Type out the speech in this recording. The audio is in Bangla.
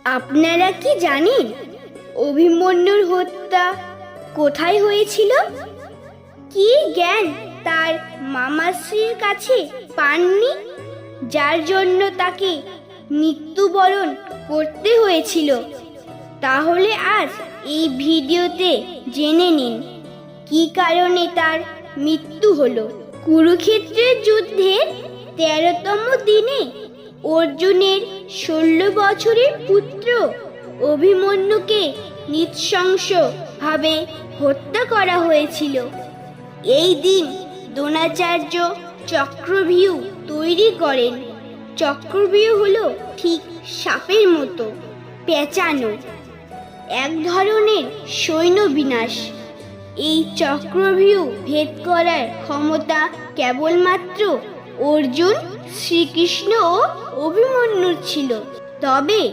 আপনারা কি জানেন অভিমন্যুর হত্যা কোথায় হয়েছিল? কি জ্ঞান তার মামাশ্রীর কাছে পাননি, যার জন্য তাকে মৃত্যুবরণ করতে হয়েছিল? তাহলে আজ এই ভিডিওতে জেনে নিন কি কারণে তার মৃত্যু হলো। কুরুক্ষেত্রের যুদ্ধের 13তম দিনে অর্জুনের 16 বছরের পুত্র অভিমন্যুকে নৃশংসভাবে হত্যা করা হয়েছিল। এই দিন দ্রোণাচার্য চক্রভিউ তৈরি করেন। চক্রভিউ হলো ঠিক সাপের মতো পেঁচানো এক ধরনের সৈন্য বিনাশ। এই চক্রভিউ ভেদ করার ক্ষমতা কেবলমাত্র অর্জুন, শ্রীকৃষ্ণ ও অভিমন্যুর ছিল। তবে